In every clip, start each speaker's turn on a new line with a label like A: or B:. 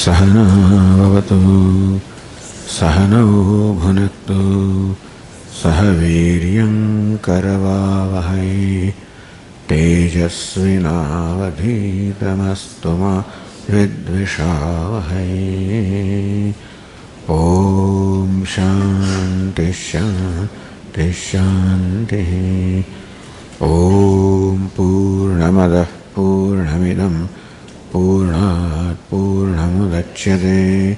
A: Sahana Vavatu Sahano Bhunaktu Sahaviryam Karavavahai Tejasvinavadhitamastuma Vidvishavahai. Om Shanti Shanti Shanti. Om Purnamadah Purnamidam Purnat Purnamudachyate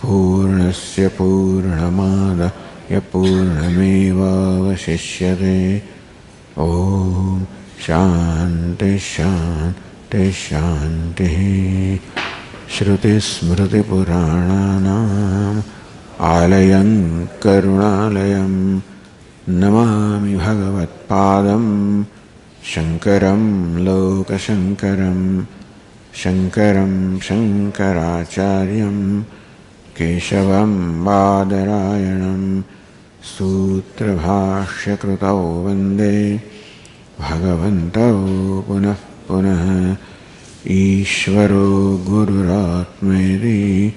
A: Purnasya Purnamada Yapurnameva Vashishyate. Om Shanti Shanti Shanti. Shruti Smriti Purananam Alayam Karunalayam Namami Bhagavat Padam Shankaram Loka Shankaram Shankaram Shankaracharyam Keshavam Badarayanam Sutra Bhashya Krutau Vande Bhagavantau Punah Punah. Ishvaro Gururatmedi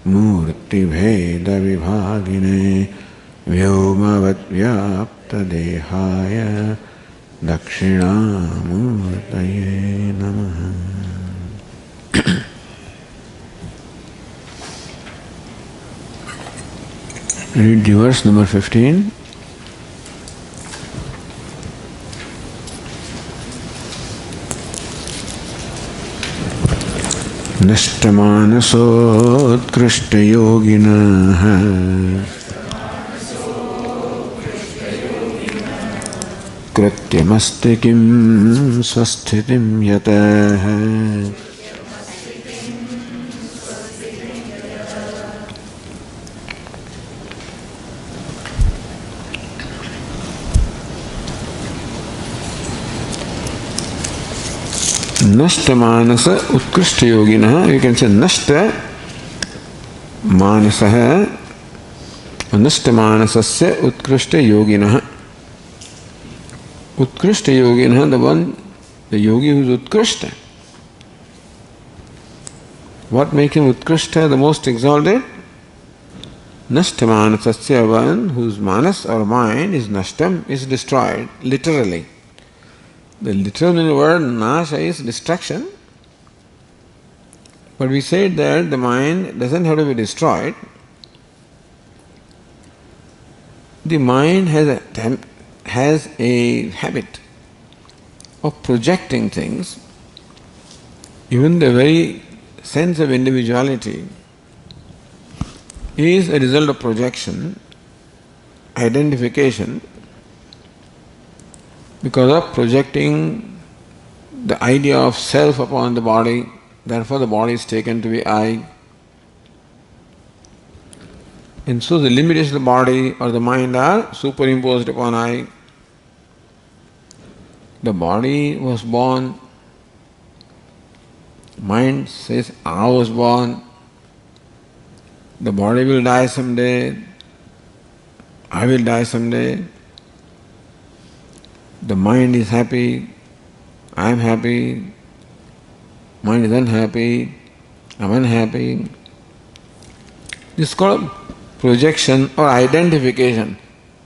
A: Murti Bheda Vibhagine Vyomavat Vyapta Dehaya Dakshinamurtaye Namaha. Read the verse number 15. Nashtamanasotkrishtayoginaः Krityamasti kim swasthitim yatah Nashta manasa utkrishta yogina. You can say nashta manasa nashta manasasya utkrishta yogina. Utkrishta yogina, the yogi who is utkrishta. What makes him utkrishta, the most exalted? Nashta manasasya, one whose manas or mind is nashtam, is destroyed, literally. The literal word nasha is destruction, but we said that the mind doesn't have to be destroyed. The mind has a habit of projecting things. Even the very sense of individuality is a result of projection, identification, because of projecting the idea of self upon the body. Therefore the body is taken to be I. And so the limitations of the body or the mind are superimposed upon I. The body was born, mind says I was born, the body will die someday, I will die someday. The mind is happy, I am happy, mind is unhappy, I am unhappy. This is called projection or identification,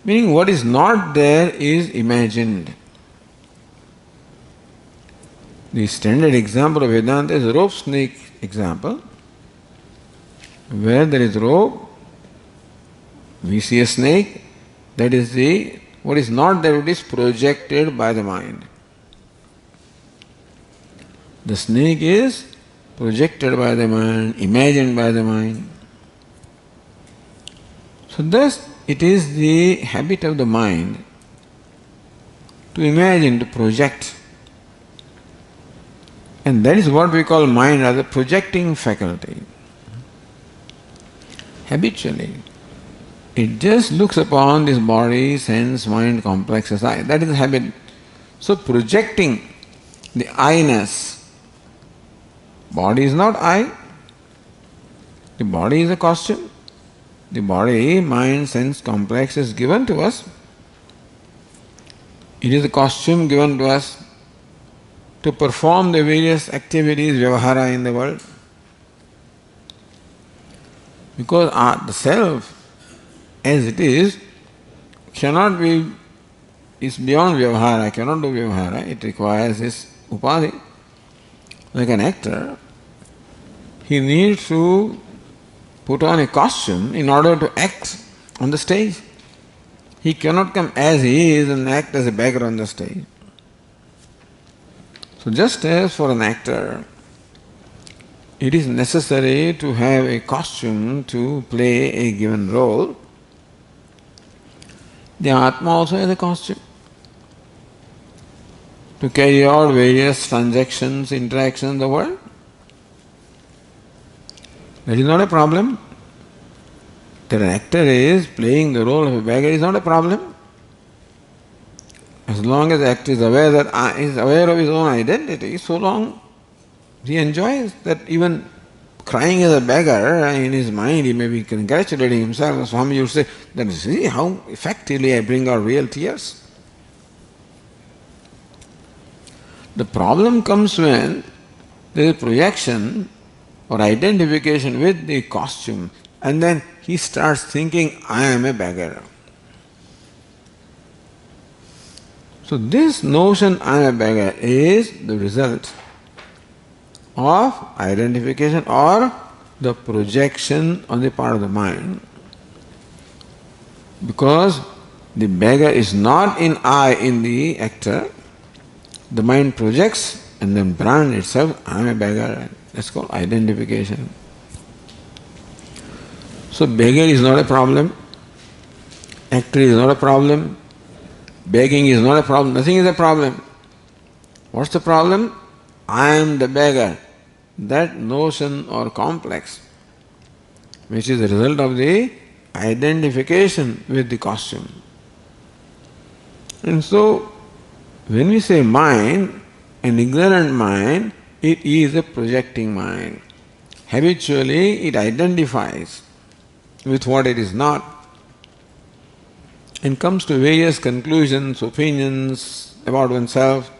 A: meaning what is not there is imagined. The standard example of Vedanta is a rope snake example. Where there is rope, we see a snake, that is what is not there, it is projected by the mind. The snake is projected by the mind, imagined by the mind. So thus it is the habit of the mind to imagine, to project. And that is what we call mind as a projecting faculty. Habitually. It just looks upon this body, sense, mind, complex as I. That is the habit. So projecting the I-ness. Body is not I. The body is a costume. The body, mind, sense, complex is given to us. It is a costume given to us to perform the various activities, vyavahara in the world. Because the self, as it is, cannot be, is beyond vyavahara, cannot do vyavahara. It requires this upadhi. Like an actor, he needs to put on a costume in order to act on the stage. He cannot come as he is and act as a beggar on the stage. So just as for an actor, it is necessary to have a costume to play a given role, the Atma also has a costume to carry out various transactions, interactions in the world. That is not a problem. That an actor is playing the role of a beggar is not a problem. As long as the actor is aware that is aware of his own identity, so long he enjoys that. Even crying as a beggar in his mind, he may be congratulating himself. Swami would say that, see how effectively I bring out real tears. The problem comes when there is projection or identification with the costume, and then he starts thinking, I am a beggar. So this notion, I am a beggar, is the result of identification or the projection on the part of the mind. Because the beggar is not in I in the actor, the mind projects and then brand itself, I am a beggar. That's called identification. So beggar is not a problem, actor is not a problem, begging is not a problem, nothing is a problem. What's the problem? I am the beggar. That notion or complex, which is the result of the identification with the costume. And so, when we say mind, an ignorant mind, it is a projecting mind. Habitually, it identifies with what it is not and comes to various conclusions, opinions about oneself,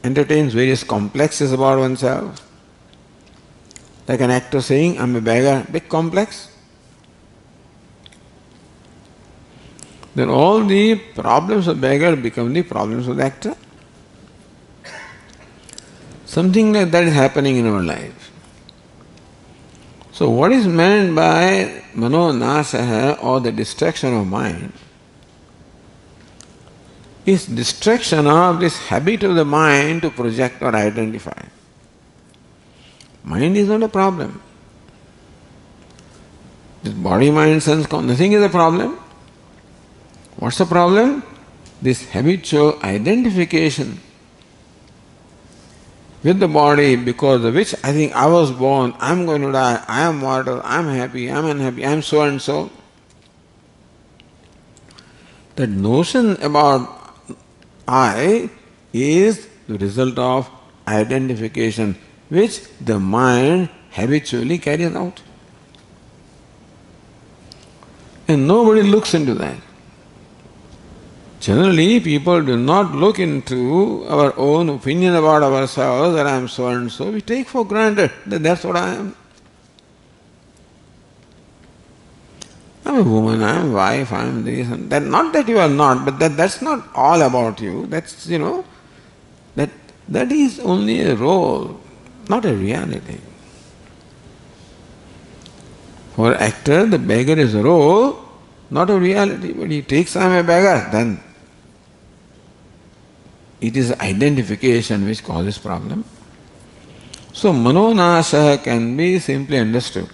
A: entertains various complexes about oneself. Like an actor saying, I'm a beggar, big complex. Then all the problems of beggar become the problems of the actor. Something like that is happening in our life. So what is meant by mano nasaha or the distraction of mind is distraction of this habit of the mind to project or identify. Mind is not a problem. This body, mind, sense, nothing is a problem. What's the problem? This habitual identification with the body, because of which I think I was born, I'm going to die, I am mortal, I'm happy, I'm unhappy, I'm so and so. That notion about I is the result of identification which the mind habitually carries out. And nobody looks into that. Generally, people do not look into our own opinion about ourselves, that I am so and so. We take for granted that that's what I am. I'm a woman, I'm a wife, I'm this and that. Not that you are not, but that's not all about you. That's, that is only a role, not a reality. For an actor, the beggar is a role, not a reality. But he takes, I'm a beggar, then it is identification which causes problem. So manonasa can be simply understood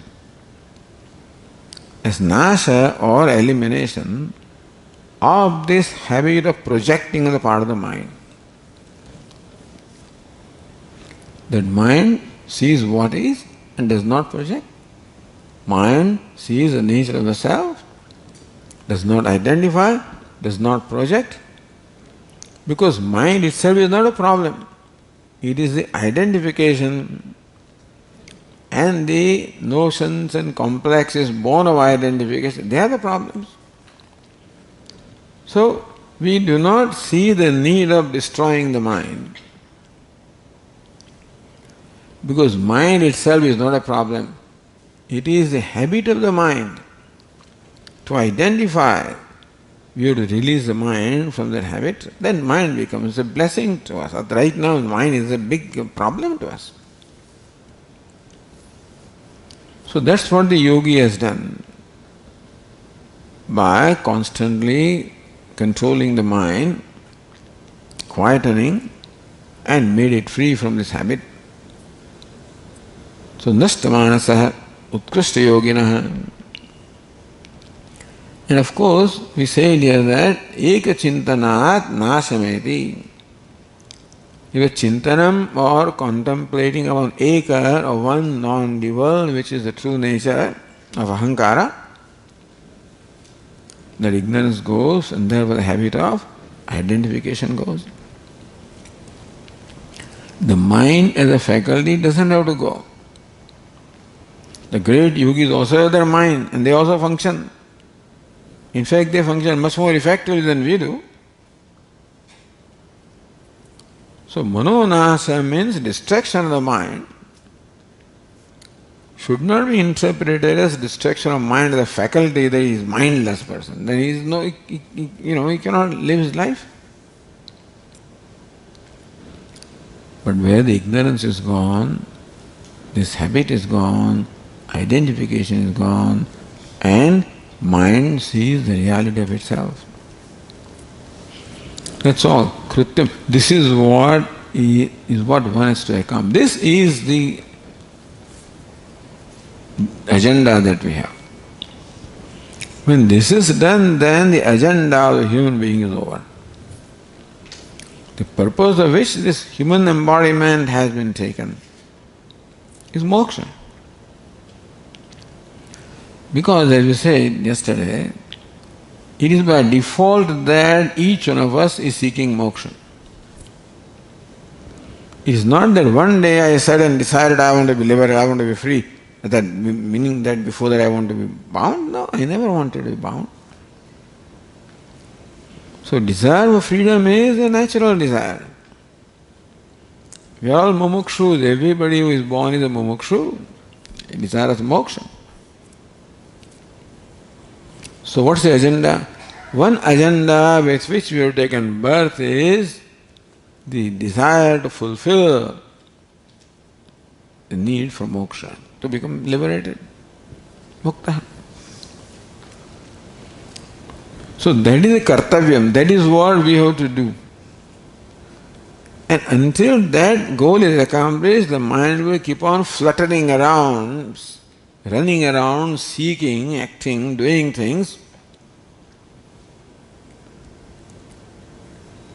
A: as nasa or elimination of this habit of projecting on the part of the mind. That mind sees what is and does not project. Mind sees the nature of the self, does not identify, does not project, because mind itself is not a problem. It is the identification and the notions and complexes born of identification, they are the problems. So, we do not see the need of destroying the mind, because mind itself is not a problem. it is the habit of the mind to identify. We have to release the mind from that habit, then mind becomes a blessing to us. Right now, mind is a big problem to us. So that's what the yogi has done. By constantly controlling the mind, quietening, and made it free from this habit. So Nastamanas Utkrishta Yoginaha. And of course, we said here that Eka Chintanat Nashameti. If a chintanam or contemplating upon Eka or one non-dual, which is the true nature of Ahankara, that ignorance goes and therefore the habit of identification goes. The mind as a faculty doesn't have to go. The great yogis also have their mind and they also function. In fact, they function much more effectively than we do. So, manonasa means distraction of the mind. Should not be interpreted as distraction of mind as a faculty that he is mindless person. Then he is he cannot live his life. But where the ignorance is gone, this habit is gone, identification is gone, and mind sees the reality of itself. That's all. Krityam. This is what one has to accomplish. This is the agenda that we have. When this is done, then the agenda of the human being is over. The purpose of which this human embodiment has been taken is moksha. Because as we said yesterday, it is by default that each one of us is seeking moksha. It is not that one day I said and decided I want to be liberated, I want to be free. That meaning that before that I want to be bound? No, I never wanted to be bound. So desire for freedom is a natural desire. We are all mumukshus. Everybody who is born is a mumukshu. A desire of moksha. So what's the agenda? One agenda with which we have taken birth is the desire to fulfill the need for moksha, to become liberated. Mukta. So that is a kartavyam, that is what we have to do. And until that goal is accomplished, the mind will keep on fluttering around, running around, seeking, acting, doing things,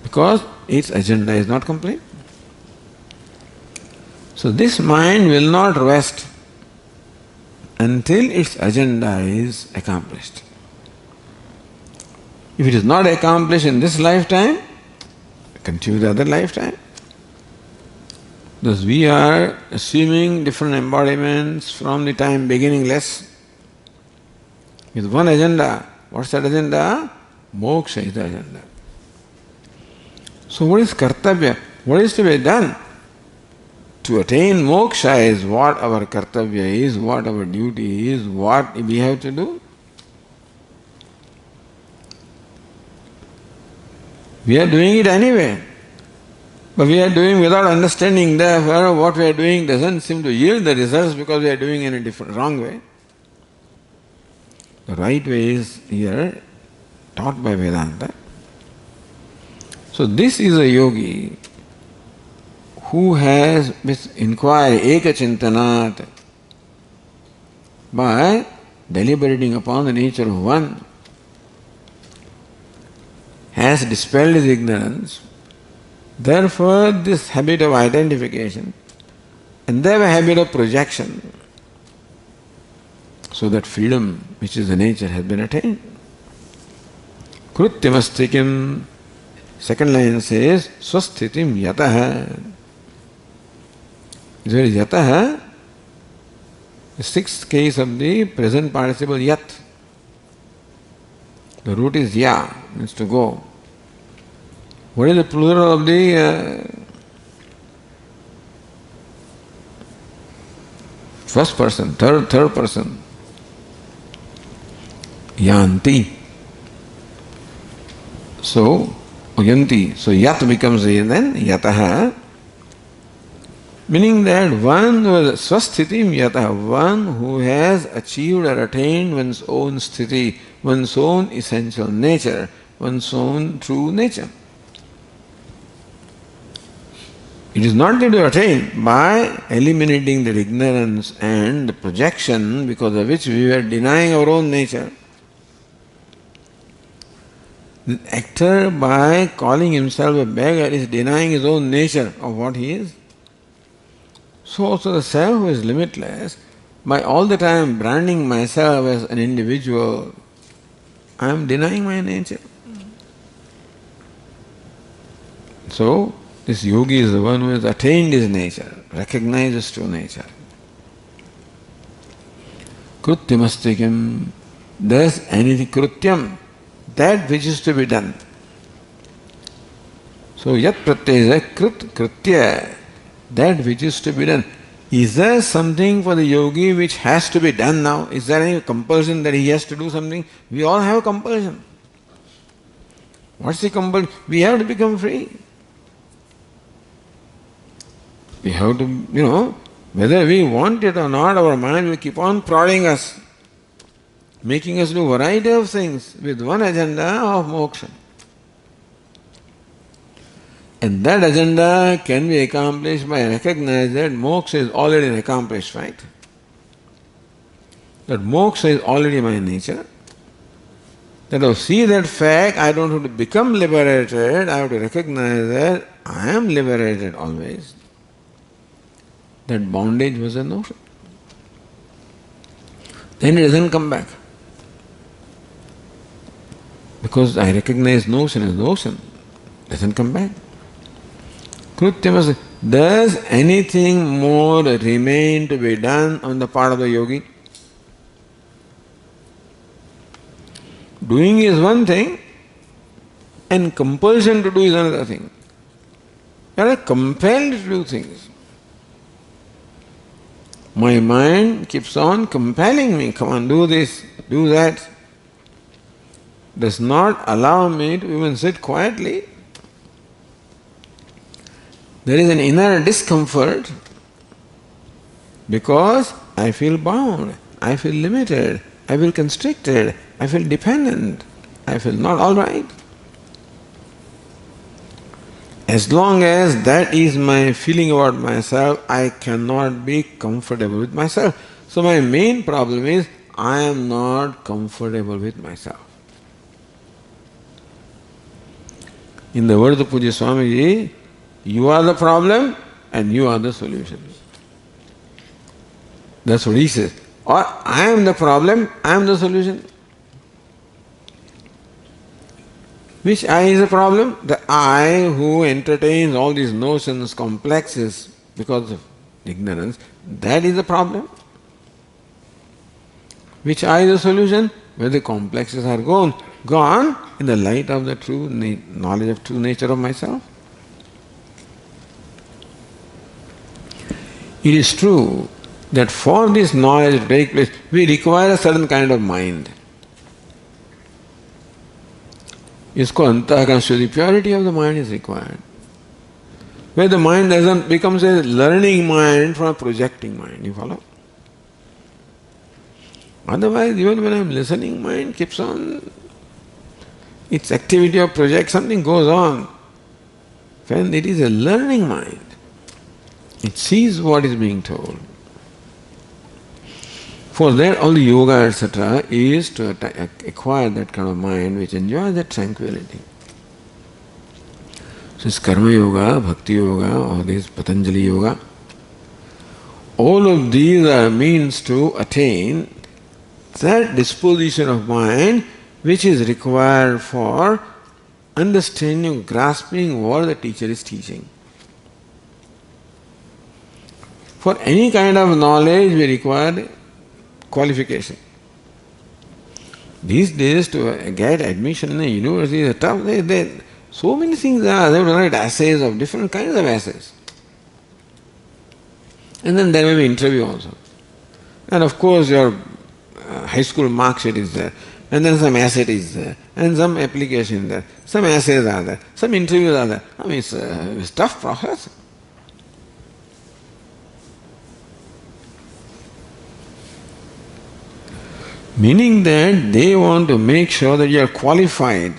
A: because its agenda is not complete. So this mind will not rest until its agenda is accomplished. If it is not accomplished in this lifetime, continue the other lifetime. Thus we are assuming different embodiments from the time beginningless with one agenda. What's that agenda? Moksha is the agenda. So what is kartavya? What is to be done? To attain moksha is what our kartavya is, what our duty is, what we have to do. We are doing it anyway. But we are doing without understanding. Therefore, what we are doing doesn't seem to yield the results because we are doing in a wrong way. The right way is here taught by Vedanta. So this is a yogi who has with inquiry, eka chintanat, by deliberating upon the nature of one, has dispelled his ignorance. Therefore, this habit of identification and then a habit of projection, so that freedom, which is the nature, has been attained. Krutyamastikam, second line says, swasthitim yataha. There is yataha, the sixth case of the present participle yat. The root is ya, means to go. What is the plural of the First person, third person. Yanti. So, yanti. So yat becomes then yataha. Meaning that one who has swasthitim yataha, one who has achieved or attained one's own sthiti, one's own essential nature, one's own true nature. It is not to be attained by eliminating the ignorance and the projection because of which we were denying our own nature. The actor, by calling himself a beggar, is denying his own nature of what he is. So also the self who is limitless, by all the time branding myself as an individual, I am denying my nature. So, this yogi is the one who has attained his nature, recognized his true nature. Krutyamastikam, does anything, krutyam, that which is to be done. So, yat pratyaya is krutya, that which is to be done. Is there something for the yogi which has to be done now? Is there any compulsion that he has to do something? We all have a compulsion. What's the compulsion? We have to become free. We have to, whether we want it or not, our mind will keep on prodding us, making us do a variety of things with one agenda of moksha. And that agenda can be accomplished by recognizing that moksha is already accomplished, right? That moksha is already my nature. That to see that fact, I don't have to become liberated, I have to recognize that I am liberated always. That bondage was a notion. Then it doesn't come back. Because I recognize notion as notion, it doesn't come back. Krutyamas, does anything more remain to be done on the part of the yogi? Doing is one thing, and compulsion to do is another thing. You are compelled to do things. My mind keeps on compelling me, come on, do this, do that. Does not allow me to even sit quietly. There is an inner discomfort because I feel bound, I feel limited, I feel constricted, I feel dependent, I feel not all right. As long as that is my feeling about myself, I cannot be comfortable with myself. So my main problem is I am not comfortable with myself. In the words of Puja Swamiji, you are the problem and you are the solution. That's what he says. Or I am the problem, I am the solution. Which I is the problem? The I who entertains all these notions, complexes because of ignorance, that is the problem. Which I is the solution? Where the complexes are gone in the light of the true knowledge of true nature of myself. It is true that for this knowledge to take place, we require a certain kind of mind. इसको अंतःकरण शुद्धि, purity of the mind is required. Where the mind becomes a learning mind from a projecting mind, you follow? Otherwise, even when I am listening, mind keeps on, its activity of project, something goes on. When it is a learning mind, it sees what is being told. For that, all the yoga, etc., is to acquire that kind of mind which enjoys that tranquility. So it's karma yoga, bhakti yoga, or this Patanjali yoga. All of these are means to attain that disposition of mind which is required for understanding, grasping what the teacher is teaching. For any kind of knowledge, we require qualification. These days, to get admission in a university is tough. So many things are. They have to write essays of different kinds of essays. And then there may be interview also. And of course your high school mark sheet is there, and then some asset is there, and some application is there, some essays are there, some interviews are there. I mean, it's a tough process. Meaning that they want to make sure that you are qualified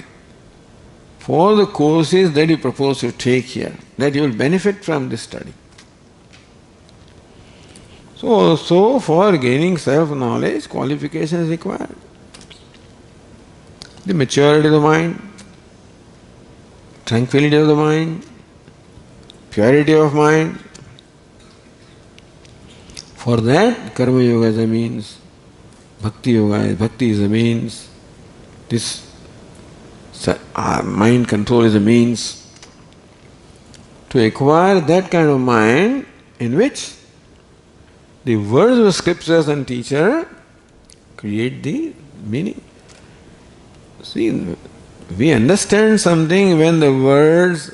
A: for the courses that you propose to take here, that you will benefit from this study. So also for gaining self-knowledge, qualification is required. The maturity of the mind, tranquility of the mind, purity of mind. For that, Karma Yoga is a means, Bhakti is a means, this mind control is a means to acquire that kind of mind in which the words of scriptures and teacher create the meaning. See, we understand something when the words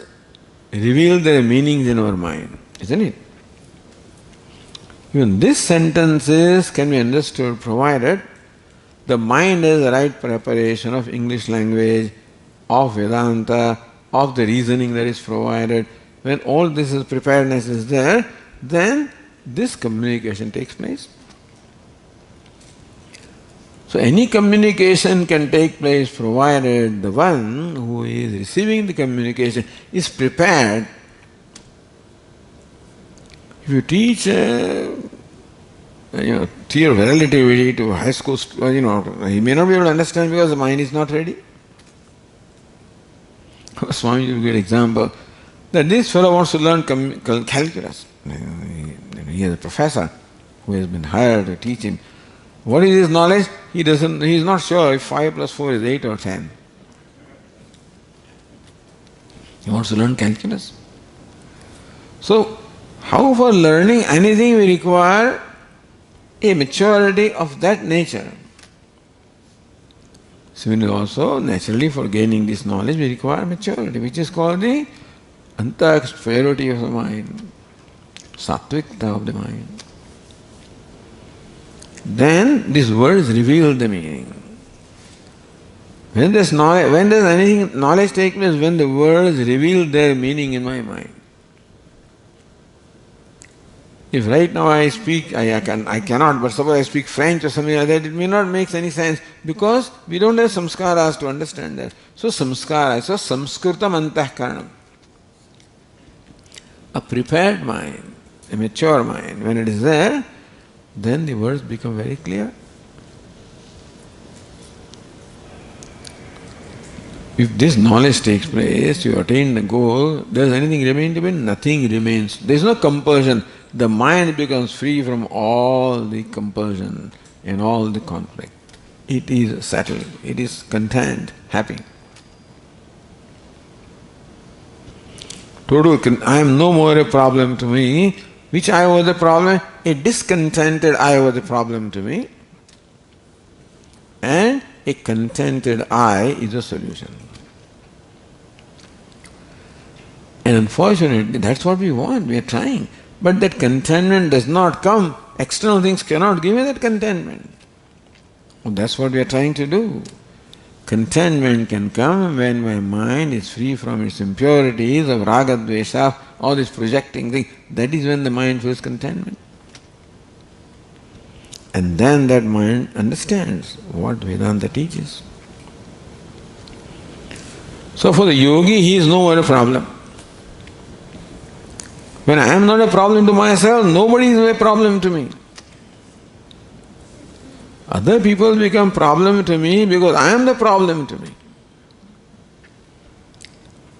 A: reveal their meanings in our mind, isn't it? Even these sentences can be understood provided the mind has the right preparation of English language, of Vedanta, of the reasoning that is provided. When all this preparedness is there, then this communication takes place. So any communication can take place provided the one who is receiving the communication is prepared. If you teach theory of relativity to high school, he may not be able to understand because the mind is not ready. Swami gives a good example that this fellow wants to learn calculus. He is a professor who has been hired to teach him. What is his knowledge? He is not sure if 5 plus 4 is 8 or 10. He wants to learn calculus. So, how for learning anything we require a maturity of that nature. Similarly also, naturally for gaining this knowledge we require maturity, which is called the antaks, purity of the mind, sattvikta of the mind. Then these words reveal the meaning. When does knowledge take place? When the words reveal their meaning in my mind. If right now I speak, I cannot, but suppose I speak French or something like that, it may not make any sense because we don't have samskaras to understand that. So samskara, so samskritam antahkaranam. A prepared mind, a mature mind, when it is there, then the words become very clear. If this knowledge takes place, you attain the goal, does anything remain to be? Nothing remains. There is no compulsion. The mind becomes free from all the compulsion and all the conflict. It is settled, it is content, happy. I am no more a problem to me. Which I was the problem? A discontented I was the problem to me. And a contented I is a solution. And unfortunately, that's what we want, we are trying. But that contentment does not come. External things cannot give me that contentment. Well, that's what we are trying to do. Contentment can come when my mind is free from its impurities of raga, dvesha, all this projecting thing. That is when the mind feels contentment. And then that mind understands what Vedanta teaches. So for the yogi, he is no more a problem. When I am not a problem to myself, nobody is a problem to me. Other people become problem to me because I am the problem to me.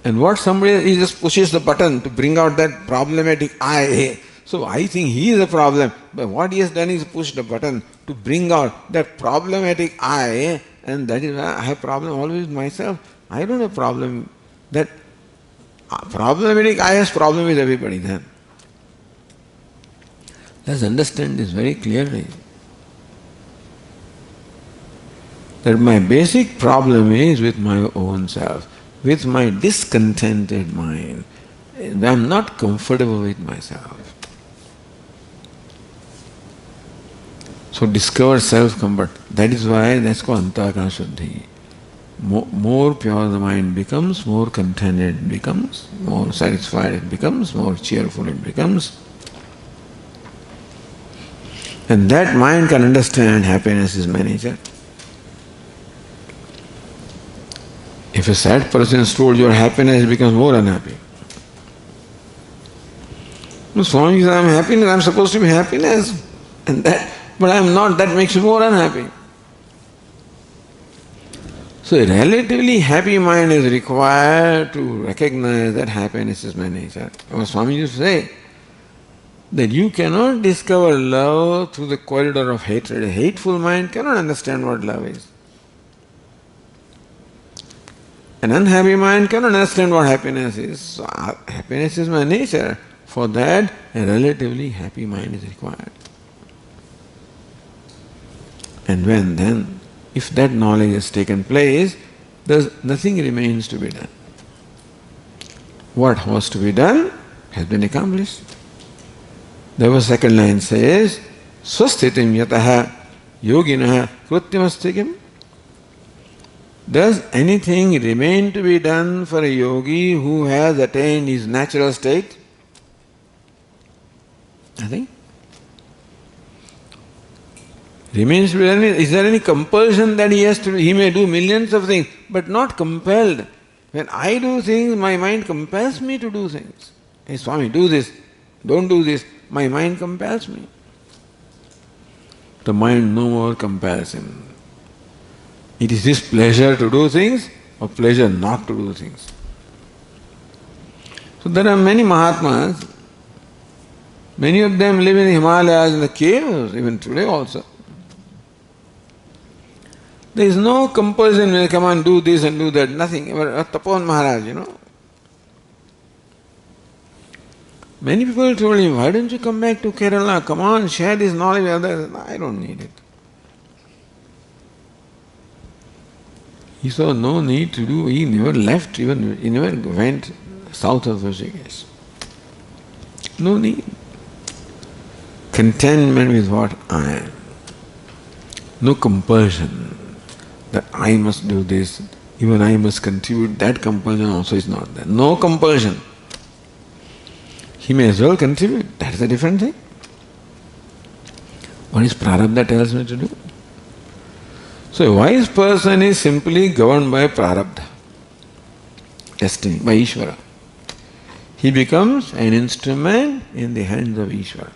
A: And what somebody, he just pushes the button to bring out that problematic I. So I think he is a problem. But what he has done is push the button to bring out that problematic I, and that is why I have problem always with myself. I don't have problem. That problematic I has problem with everybody then. Let's understand this very clearly. That my basic problem is with my own self, with my discontented mind. I am not comfortable with myself. So discover self-comfort. That is why that's called Antakarana Shuddhi. More pure the mind becomes, more contented it becomes, more satisfied it becomes, more cheerful it becomes. And that mind can understand happiness is my nature. If a sad person is told your happiness, he becomes more unhappy. No, Swami says, I am happiness, I am supposed to be happiness. But I am not, that makes you more unhappy. So a relatively happy mind is required to recognize that happiness is my nature. Our Swami used to say that you cannot discover love through the corridor of hatred. A hateful mind cannot understand what love is. An unhappy mind cannot understand what happiness is. So happiness is my nature. For that, a relatively happy mind is required. And when then, if that knowledge has taken place, nothing remains to be done. What was to be done has been accomplished. The second line says, Swasthitim yataha yoginaha krutyamastigam. Does anything remain to be done for a yogi who has attained his natural state? Nothing. Remains to be done. Is there any compulsion that he may do millions of things, but not compelled? When I do things, my mind compels me to do things. Hey Swami, do this, don't do this. My mind compels me. The mind no more compels him. It is his pleasure to do things or pleasure not to do things. So there are many Mahatmas, many of them live in the Himalayas, in the caves, even today also. There is no compulsion, come on, do this and do that, nothing. Tapan Maharaj, Many people told him, why don't you come back to Kerala? Come on, share this knowledge with others. I don't need it. He saw no need to do, he never left, he never went south of Rishikesh. No need. Contentment with what I am. No compulsion that I must do this, even I must contribute. That compulsion also is not there. No compulsion. He may as well contribute. That is a different thing. What is prarabdha tells me to do? So a wise person is simply governed by prarabdha, destiny, by Ishvara. He becomes an instrument in the hands of Ishvara.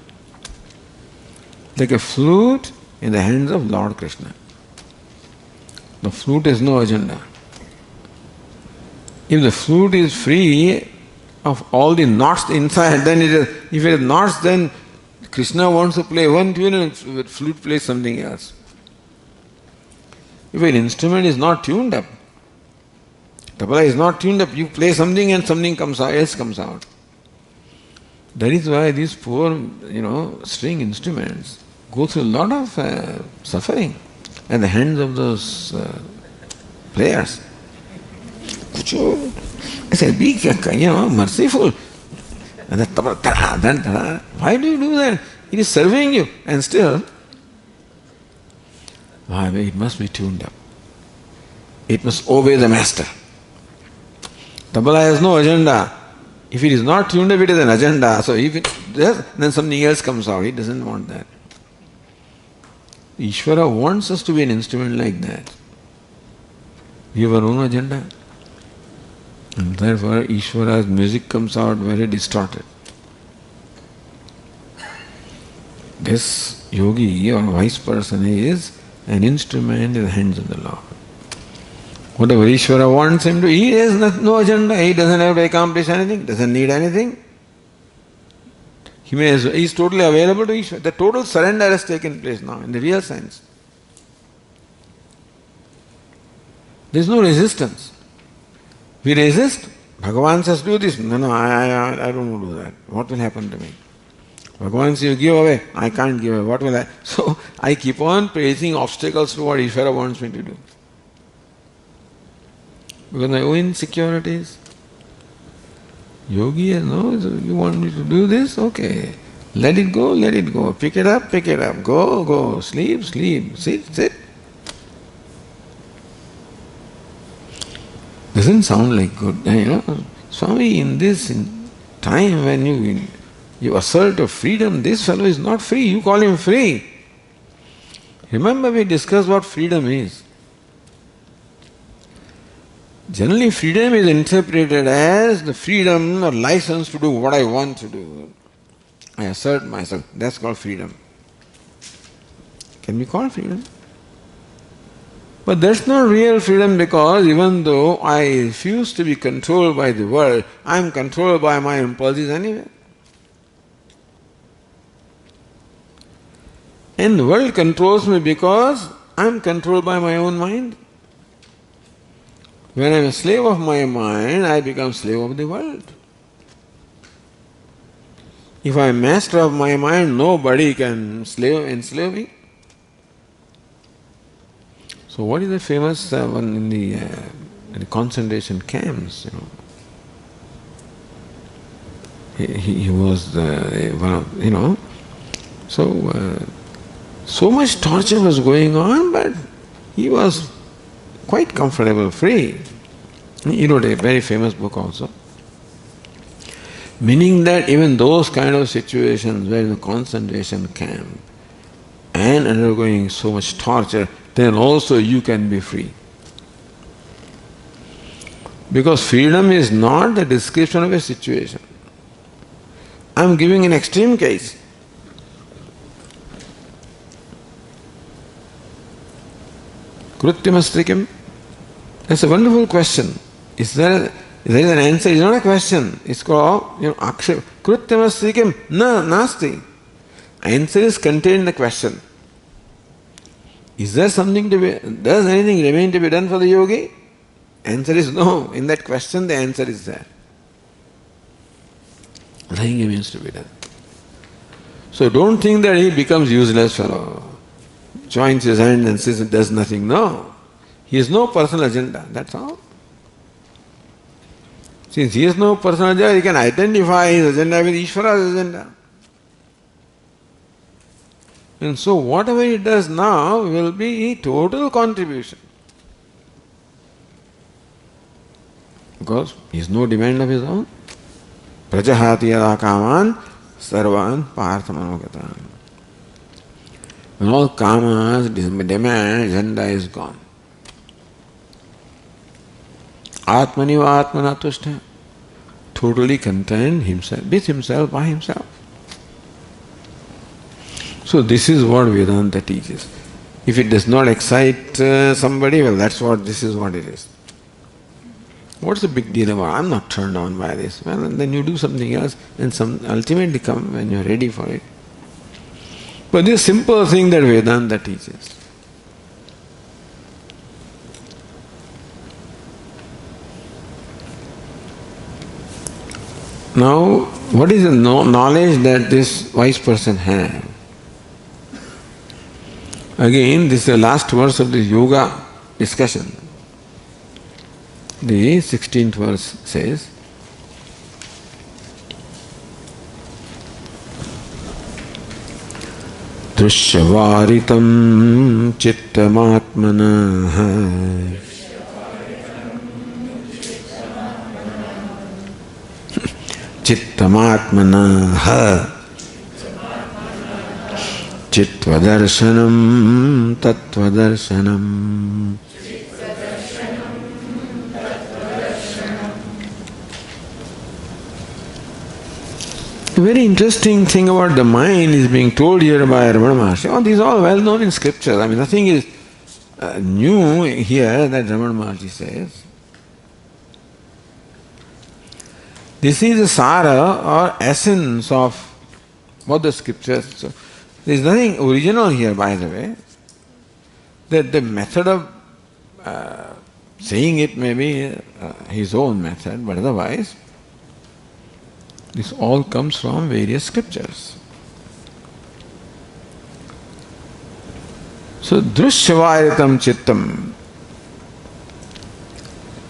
A: Like a flute in the hands of Lord Krishna. The flute has no agenda. If the flute is free of all the knots inside, then if it has knots, then Krishna wants to play one tune and the flute plays something else. If an instrument is not tuned up, tabla is not tuned up, you play something and something else comes out. That is why these poor, string instruments go through a lot of suffering at the hands of those players. I said, be merciful. And then, why do you do that? It is serving you. And still, it must be tuned up. It must obey the master. Tabla has no agenda. If it is not tuned up, it is an agenda. So if it does, then something else comes out. He doesn't want that. Ishvara wants us to be an instrument like that. We have our own agenda. And therefore Ishvara's music comes out very distorted. This yogi or wise person is an instrument in the hands of the Lord. Whatever Ishvara wants him to, he has no agenda, he doesn't have to accomplish anything, doesn't need anything. He is totally available to Ishvara. The total surrender has taken place now in the real sense. There is no resistance. We resist. Bhagavan says, do this. No, I don't want to do that. What will happen to me? Bhagavan says, you give away. I can't give away. What will I? So I keep on placing obstacles to what Ishvara wants me to do. Because my own insecurities. Yogi, no, you want me to do this? Okay. Let it go, let it go. Pick it up, go, go. Sleep, sleep. Sit. Doesn't sound like good. Swami, in this time when you assert of freedom, this fellow is not free. You call him free. Remember, we discussed what freedom is. Generally, freedom is interpreted as the freedom or license to do what I want to do. I assert myself. That's called freedom. Can be called freedom. But that's not real freedom, because even though I refuse to be controlled by the world, I am controlled by my impulses anyway. And the world controls me because I am controlled by my own mind. When I am a slave of my mind, I become slave of the world. If I am master of my mind, nobody can enslave me. So what is the famous one in the concentration camps? He was one of, so much torture was going on, but he was quite comfortable, free. He wrote a very famous book also. Meaning that even those kind of situations where in the concentration camp and undergoing so much torture, then also you can be free. Because freedom is not the description of a situation. I am giving an extreme case. Krutyamastikam? That's a wonderful question. Is there an answer? It's not a question. It's called, akshep. Krutyamastikam na nasti. Answer is contained in the question. Is there something to be, does anything remain to be done for the yogi? Answer is no. In that question the answer is there. Nothing remains to be done. So don't think that he becomes useless fellow. Joins his hand and says does nothing. No. He has no personal agenda, that's all. Since he has no personal agenda, he can identify his agenda with Ishvara's agenda. And so whatever he does now will be a total contribution. Because he has no demand of his own. Prajahati yada kaman sarvan parthamanogatan. When all kamas, demand, agenda is gone. Atmani va atmana tushta. Totally content himself, with himself, by himself. So this is what Vedanta teaches. If it does not excite somebody, well, this is what it is. What's the big deal about? I'm not turned on by this. Well, then you do something else, and ultimately come when you're ready for it. But this simple thing that Vedanta teaches. Now, what is the knowledge that this wise person had? Again, this is the last verse of the yoga discussion. The 16th verse says, Drishyavaritam chittamatmana chittamatmana Chitvadarshanam tattvadarshanam. A very interesting thing about the mind is being told here by Ramana Maharshi. Oh, these are all well known in scripture. I mean, nothing is new here that Ramana Maharshi says. This is the sara or essence of what the scriptures. So, there is nothing original here, by the way. That the method of saying it may be his own method, but otherwise, this all comes from various scriptures. So, Drishyavaritam chittam.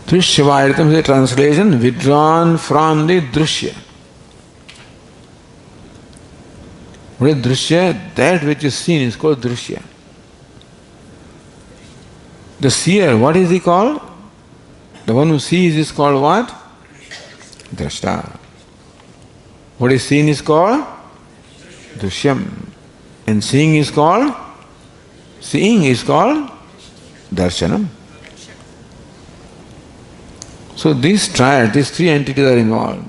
A: Drishyavaritam is a translation withdrawn from the Drishya. What is drishya? That which is seen is called drishya. The seer, what is he called? The one who sees is called what? Drashta. What is seen is called drishyam. And seeing is called darshanam. So these three entities are involved.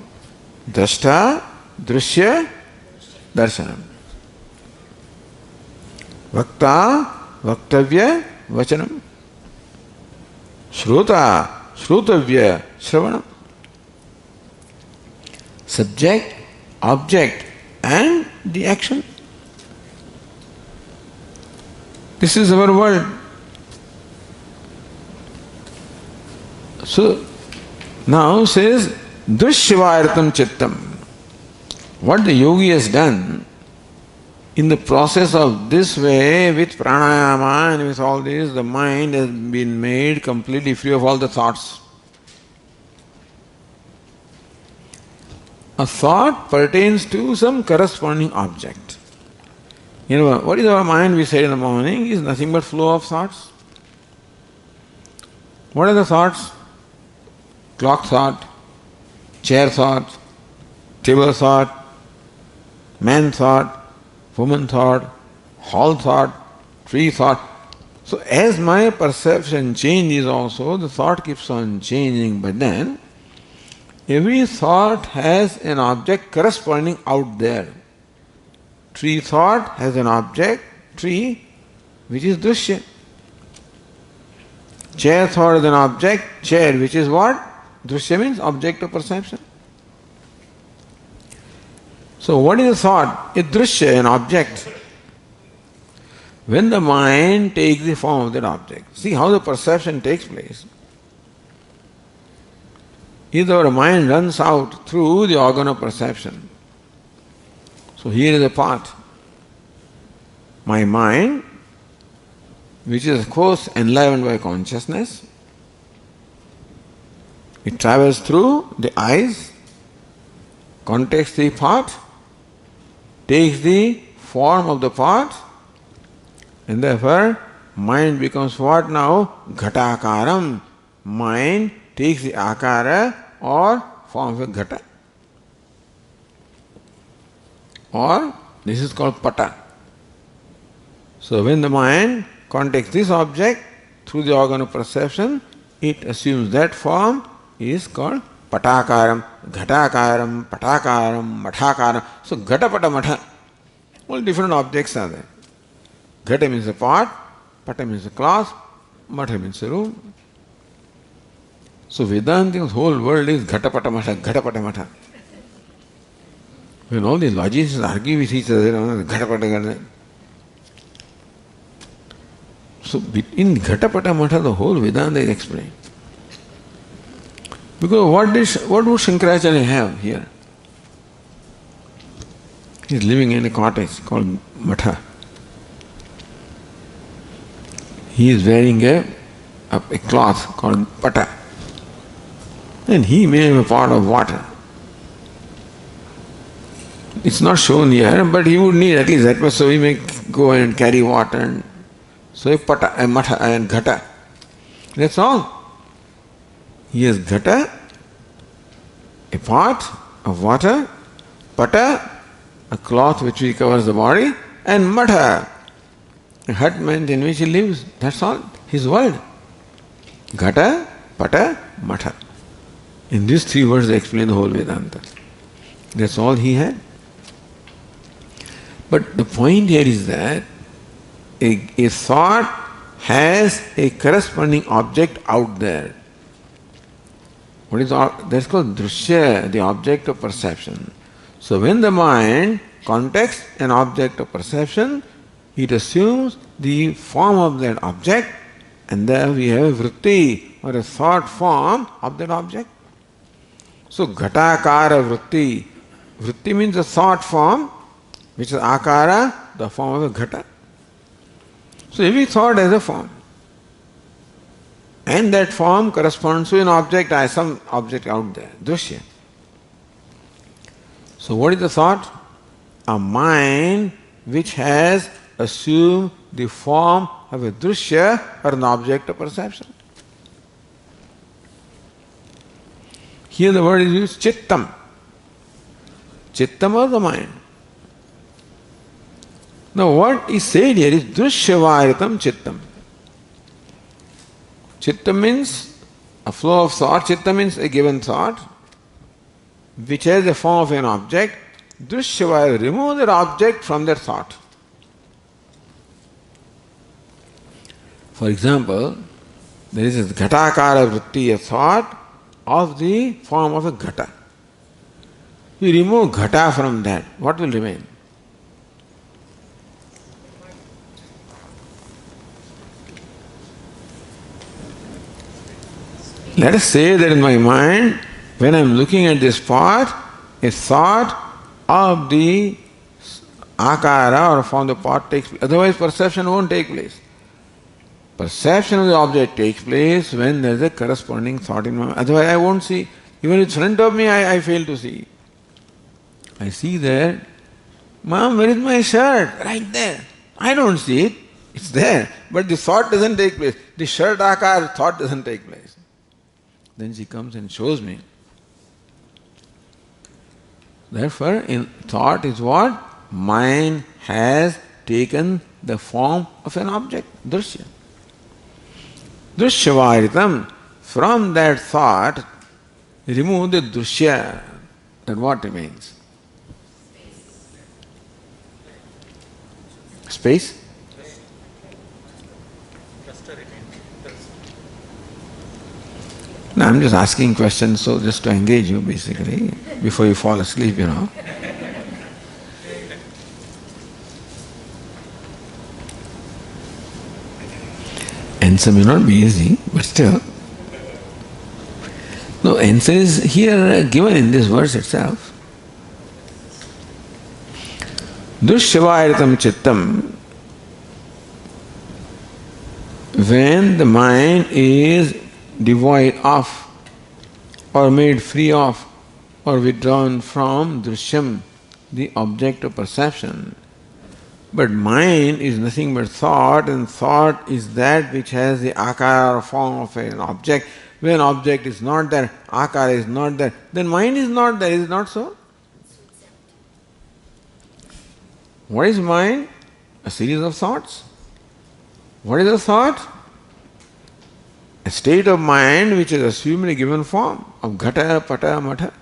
A: Drashta, drishya, darshanam. Vakta, vaktavya, vachanam. Shrota, shrotavya, shravanam. Subject, object, and the action. This is our world. So, now says, Dushyavayaratam Chittam. What the yogi has done in the process of this way, with pranayama and with all this, the mind has been made completely free of all the thoughts. A thought pertains to some corresponding object. You know, what is our mind, we said in the morning, is nothing but flow of thoughts. What are the thoughts? Clock thought, chair thought, table thought, man thought, woman thought, hall thought, tree thought. So as my perception changes also, the thought keeps on changing, but then every thought has an object corresponding out there. Tree thought has an object, tree, which is drishya. Chair thought has an object, chair, which is what? Drishya means object of perception. So what is a thought? A drishya, an object. When the mind takes the form of that object, see how the perception takes place. If our mind runs out through the organ of perception, so here is a part. My mind, which is of course enlivened by consciousness, it travels through the eyes, contacts the part, takes the form of the part, and therefore mind becomes what now? Ghatakaram. Mind takes the akara or form of a ghata. Or this is called pata. So when the mind contacts this object through the organ of perception, it assumes that form is called patakaram, ghatakaram, patakaram, mathakaram. So ghata, pata, matha, all different objects are there. Ghata means a pot, pata means a cloth, matha means a room. So Vedanta's whole world is ghata, pata, matha, ghata, pata, matha. When all the logicians argue with each other, ghata, pata, ghata. So in ghata, pata, matha, the whole Vedanta is explained. Because what would Shankaracharya have here? He is living in a cottage called Matha. He is wearing a cloth called pata. And he made a pot of water. It's not shown here, but he would need at least that much, so he may go and carry water. And so a pata, a matha, and ghata. That's all. He has ghata, a pot of water, pata, a cloth which covers the body, and matha, a hut meant in which he lives. That's all. His world. Ghata, pata, matha. In these three words they explain the whole Vedanta. That's all he had. But the point here is that a thought has a corresponding object out there. What is that's called drishya, the object of perception. So when the mind contacts an object of perception, it assumes the form of that object, and there we have a vritti, or a thought form of that object. So ghatakara vritti. Vritti means a thought form, which is akara, the form of a ghata. So every thought has a form. And that form corresponds to an object, some object out there, drishya. So what is the thought? A mind which has assumed the form of a drishya or an object of perception. Here the word is used chittam. Chittam or the mind. Now what is said here is drishyavaritam chittam. Chittam means a flow of thought. Chitta means a given thought which has the form of an object. Drishyavaritam, remove that object from that thought. For example, there is a ghatakara vritti, a thought of the form of a ghata. You remove ghata from that, what will remain? Let us say that in my mind, when I am looking at this pot, a thought of the akara or form of the pot takes place. Otherwise perception won't take place. Perception of the object takes place when there is a corresponding thought in my mind. Otherwise I won't see. Even in front of me I fail to see. I see there, Mom, where is my shirt? Right there. I don't see it. It's there. But the thought doesn't take place. The shirt akar thought doesn't take place. Then she comes and shows me. Therefore, in thought is what? Mind has taken the form of an object, drishya. Drishyavaritam, from that thought, remove the drishya, then what remains? Space? No, I'm just asking questions so just to engage you basically, before you fall asleep, you know. Answer may not be easy, but still. No, answer is here given in this verse itself. Drishyavaritam chittam, when the mind is devoid of, or made free of, or withdrawn from drishyam, the object of perception. But mind is nothing but thought, and thought is that which has the akara or form of an object. When object is not there, akara is not there, then mind is not there, is it not so? What is mind? A series of thoughts. What is a thought? A state of mind which is assumed a given form of ghata, pata, matha.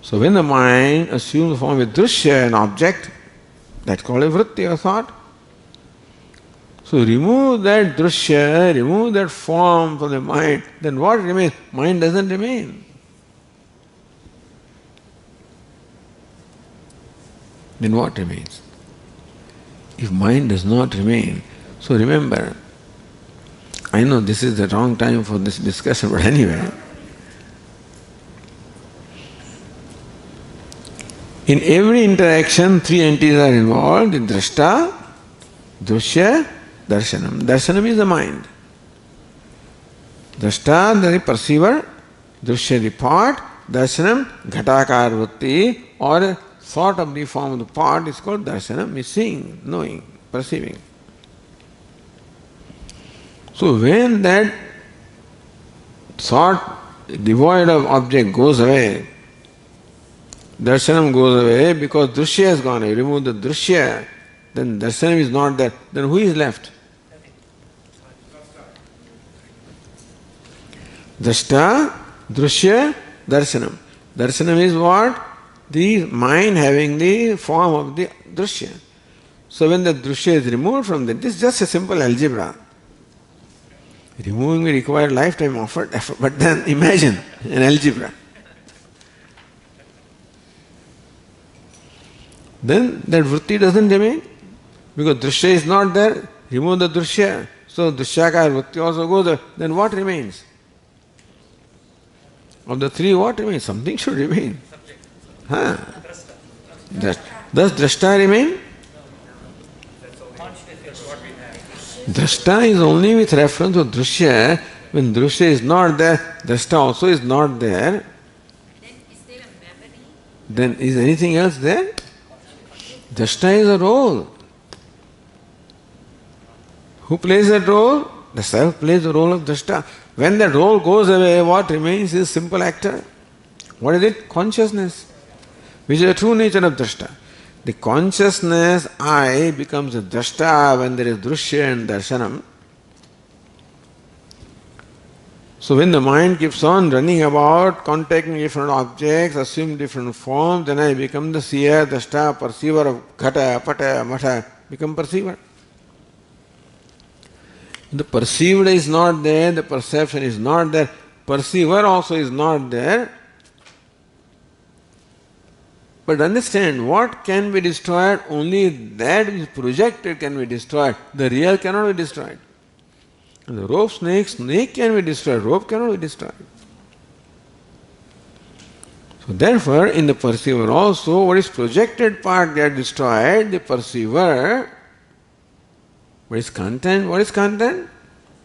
A: So when the mind assumes the form of a drishya, an object, that's called a vritti or thought. So remove that drishya, remove that form from the mind, then what remains? Mind doesn't remain. Then what remains? If mind does not remain, so remember, I know this is the wrong time for this discussion, but anyway, in every interaction, three entities are involved: the drashta, drishya, darshanam. Darshanam is the mind. Drashta, the perceiver; drishya, the part; darshanam, ghatakar vritti, or thought of the form of the part is called darshanam, is seeing, knowing, perceiving. So when that thought devoid of object goes away, darshanam goes away because drishya has gone away. Remove the drishya, then darshanam is not there. Then who is left? Drashta, drishya, darshanam. Darshanam is what? The mind having the form of the drishya. So when the drishya is removed from that, this is just a simple algebra. Removing may require lifetime effort, but then imagine an algebra. Then that vritti doesn't remain because drishya is not there. Remove the drishya, so drishyakar vritti also goes there. Then what remains? Of the three, what remains? Something should remain. Huh? Does drashta remain? Drashta is only with reference to drishya. When drishya is not there, drashta also is not there.
B: Then is there a memory?
A: Then is anything else there? Drashta is a role. Who plays that role? The self plays the role of drashta. When that role goes away, what remains is simple actor. What is it? Consciousness, which is the true nature of drashta. The consciousness I becomes a drashta when there is drushya and darshanam. So when the mind keeps on running about, contacting different objects, assuming different forms, then I become the seer, drashta, perceiver of ghata, pata, mata, become perceiver. The perceived is not there, the perception is not there, perceiver also is not there. But understand, what can be destroyed? Only that which is projected can be destroyed. The real cannot be destroyed. The rope snake can be destroyed, rope cannot be destroyed. So therefore, in the perceiver also, what is projected part get destroyed, the perceiver. What is content? What is content?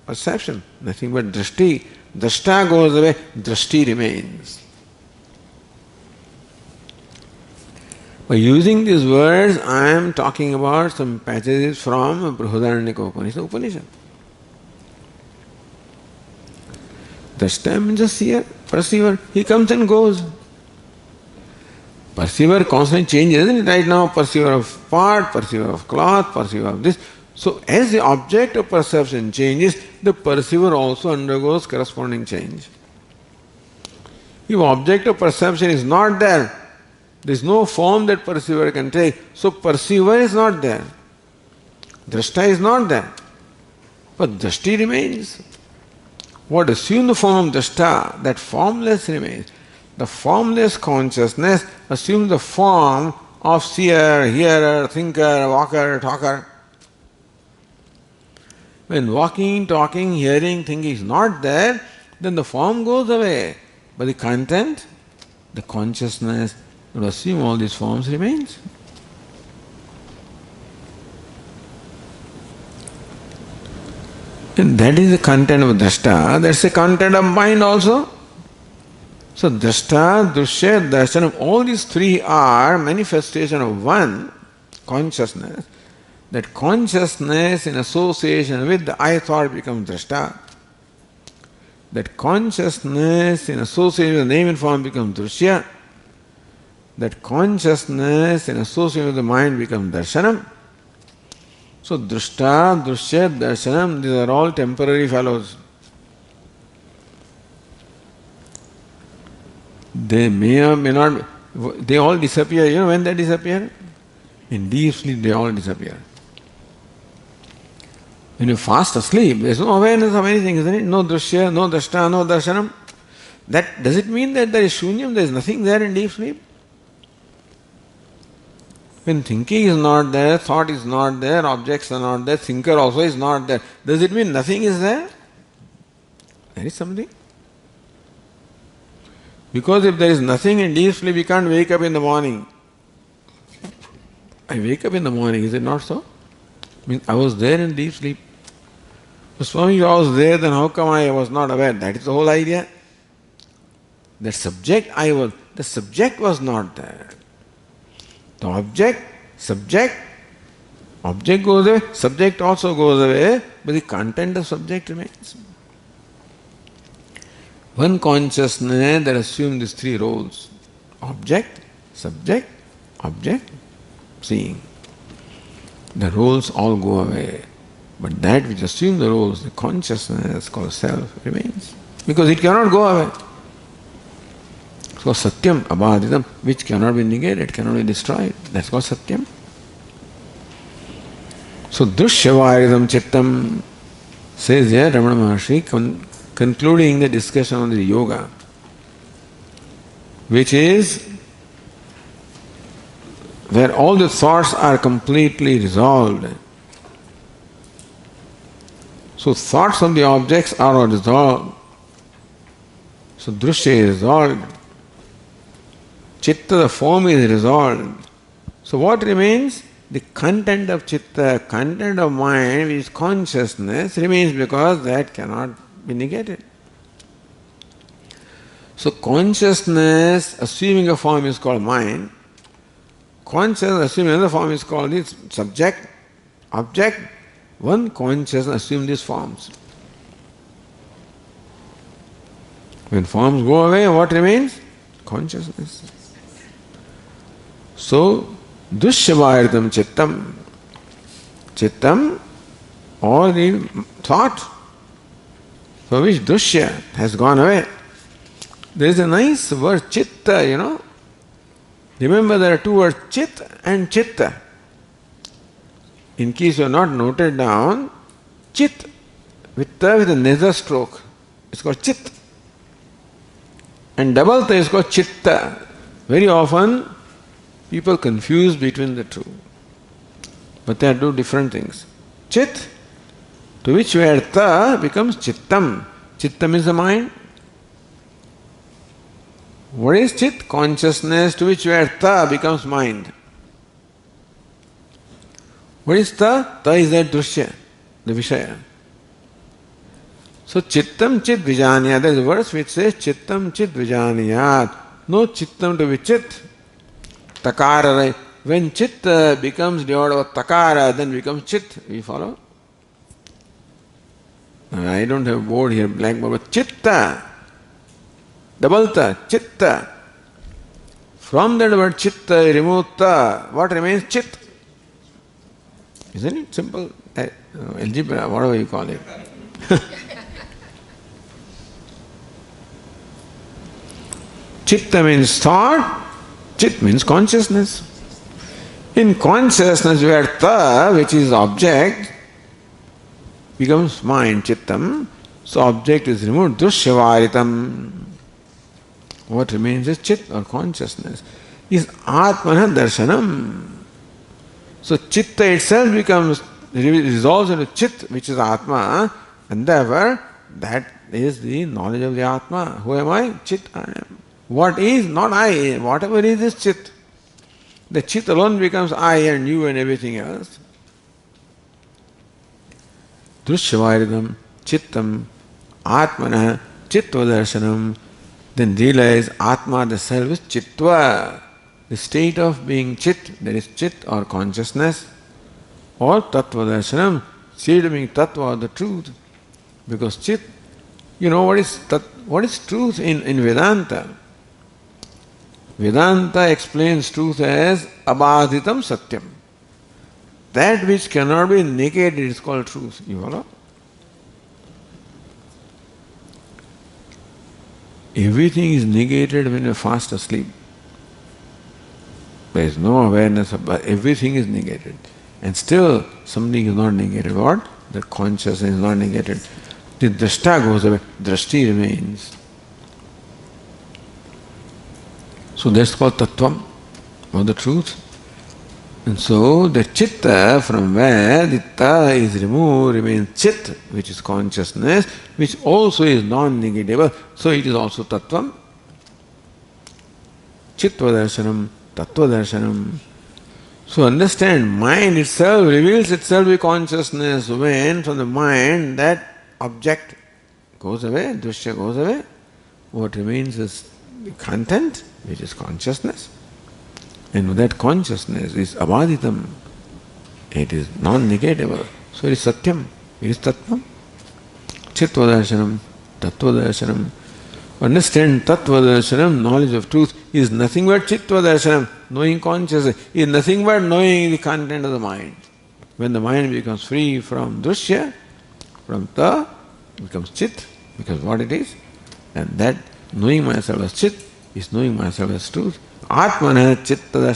A: Perception. Nothing but drashti. Drashta goes away, drashti remains. By using these words, I am talking about some passages from Brihadaranyaka Upanishad. Drashta means a seer, perceiver. He comes and goes. Perceiver constantly changes, isn't it? Right now, perceiver of part, perceiver of cloth, perceiver of this. So, as the object of perception changes, the perceiver also undergoes corresponding change. If object of perception is not there, there is no form that perceiver can take. So, perceiver is not there. Drashta is not there. But drashti remains. What assumes the form of drashta, that formless remains. The formless consciousness assumes the form of seer, hearer, thinker, walker, talker. When walking, talking, hearing, thinking is not there, then the form goes away. But the content, the consciousness, will assume all these forms remains. And that is the content of drashta. That's the content of mind also. So drashta, drushya, darshanam, all these three are manifestation of one consciousness. That consciousness in association with the I thought becomes drashta. That consciousness in association with the name and form becomes drushya. That consciousness in association with the mind becomes darshanam. So drashta, drushya, darshanam, these are all temporary fellows. They may or may not, they all disappear. You know when they disappear? In deep sleep they all disappear. When you fast asleep, there is no awareness of anything, isn't it? No drushya, no drashta, no darshanam. That does it mean that there is shunyam, there is nothing there in deep sleep? When thinking is not there, thought is not there, objects are not there, thinker also is not there, does it mean nothing is there? There is something. Because if there is nothing in deep sleep, we can't wake up in the morning. I wake up in the morning, is it not so? Means I was there in deep sleep. So Swami, if I was there, then how come I was not aware? That is the whole idea. The subject was not there. The object goes away, subject also goes away, but the content of subject remains. One consciousness that assumes these three roles: object, subject, object, seeing. The roles all go away. But that which assumes the roles, the consciousness called self, remains. Because it cannot go away. It's called satyam, abhaditam, which cannot be negated, cannot be destroyed. That's called satyam. So dushyavaridam chittam, says here Ramana Maharshi, concluding the discussion on the yoga, which is where all the thoughts are completely resolved. So thoughts of the objects are all resolved. So drushya is resolved. Chitta, the form, is resolved. So what remains? The content of chitta, content of mind, which is consciousness, remains because that cannot be negated. So consciousness assuming a form is called mind. Consciousness assume another form is called this subject, object. One consciousness assume these forms. When forms go away, what remains? Consciousness. So, dushyavaritam chittam. Chittam, or the thought for which dushya has gone away. There is a nice word chitta, Remember there are two words chit and chitta. In case you are not noted down, chit with a nasal stroke, it's called chit. And double ta is called chitta. Very often people confuse between the two. But they are two different things. Chit, to which where ta becomes chittam. Chittam is the mind. What is chit? Consciousness, to which where ta becomes mind. What is ta? Ta is that drushya, the vishaya. So chittam chit vijaniyat, there is a verse which says chittam chit vijaniyat. No chittam to be chit. Takara, when chitta becomes derived of takara, then becomes chit. You follow? I don't have a board here, blackboard, but chitta. Double ta, chitta. From that word chitta, remove ta. What remains? Chit. Isn't it simple? Algebra, whatever you call it. Chitta means thought, chit means consciousness. In consciousness, where ta, which is object, becomes mind, chittam, so object is removed, dushyavaritam. What remains is chit or consciousness, is atmana darshanam. So chitta itself resolves into chit, which is atma, and therefore that is the knowledge of the atma. Who am I? Chit I am. What is? Not I. Whatever is chit. The chit alone becomes I and you and everything else. Dushyavaridam, chittam, atmana, chitva darshanam. Then realize atma, the self, is chitva. The state of being chit, that is chit or consciousness, or tattva darshanam, state of being tattva or the truth. Because chit, what is truth in Vedanta? Vedanta explains truth as abhaditam satyam. That which cannot be negated is called truth. You follow? Everything is negated when you are fast asleep. There is no awareness of everything is negated. And still something is not negated. What? The consciousness is not negated. The drashta goes away, drashti remains. So that's called tattvam, or the truth. And so the chitta, from where the ta is removed, remains chit, which is consciousness, which also is non-negatable. So it is also tattvam. Chitva darshanam, tattva darshanam. So understand, mind itself reveals itself with consciousness. When from the mind that object goes away, drushya goes away, what remains is the content, which is consciousness. And that consciousness is abhaditam. It is non-negatable. So it is satyam. It is tattvam. Chitva darshanam, tattva darshanam. Understand tattva darshanam, knowledge of truth, is nothing but chitva darshanam, knowing consciousness, is nothing but knowing the content of the mind. When the mind becomes free from drushya, from ta, it becomes chit, because what it is, and that knowing myself as chit is knowing myself as truth. Atmana chitva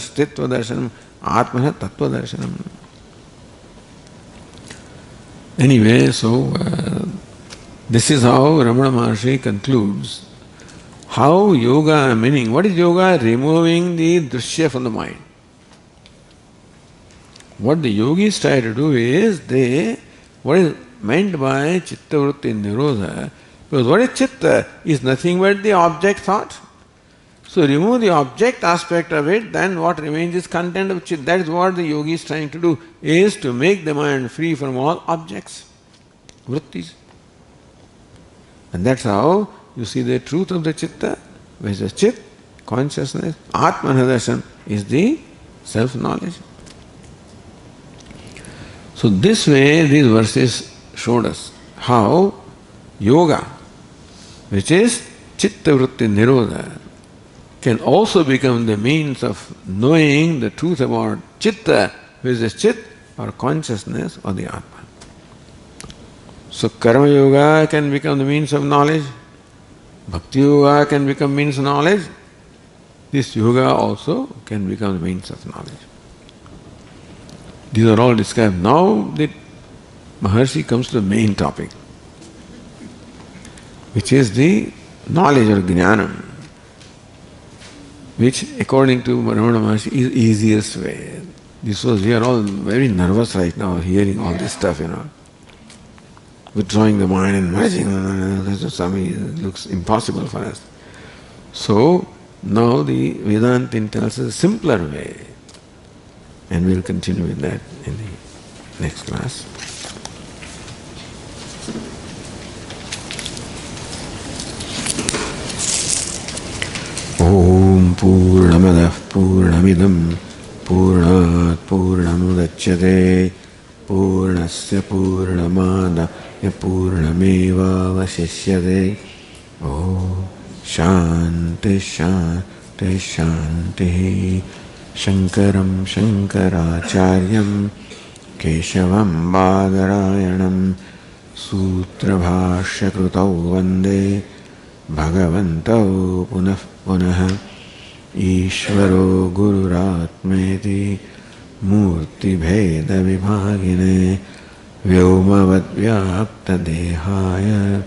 A: darshanam, atmana tattva darshanam. Anyway, so this is how Ramana Maharshi concludes. How yoga, meaning, what is yoga? Removing the drushya from the mind. What the yogis try to do is, what is meant by chitta vritti nirodha, because what is chitta is nothing but the object thought. So remove the object aspect of it, then what remains is content of chitta. That is what the yogi is trying to do, is to make the mind free from all objects, vrittis. And that's how you see the truth of the chitta, which is chit, consciousness. Atmanadarshan is the self-knowledge. So this way these verses showed us how yoga, which is chitta vritti nirodha, can also become the means of knowing the truth about chitta, which is chit or consciousness or the Atma. So karma yoga can become the means of knowledge, bhakti yoga can become means of knowledge, this yoga also can become the means of knowledge. These are all described. Now the Maharshi comes to the main topic, which is the knowledge or jnanam, which according to Ramana Maharshi is easiest way. We are all very nervous right now hearing all this stuff, withdrawing the mind and merging, Swami, looks impossible for us. So now the Vedanta tells us a simpler way, and we'll continue with that in the next class. Om Purnamadah Purnamidam Purnat Purnamudachyate Purnasya Purnamadaya Purnameva Vasishyate. Om Shanti Shanti Shanti. Shankaram Shankaracharyam Keshavam Badarayanam Sutra Bhashya Krutau Vande Bhagavantau Punah Punah Ishvaro Gururatmeti Murti Bheda Vibhagine Vyomavad Vyapta Dehaya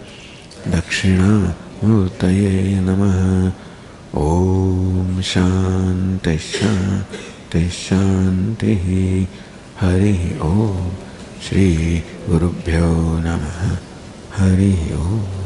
A: Dakshina Murtaye Namaha. Om Shanti Shanti Shanti. Hari Om. Shri Gurubhyo Namaha. Hari Om.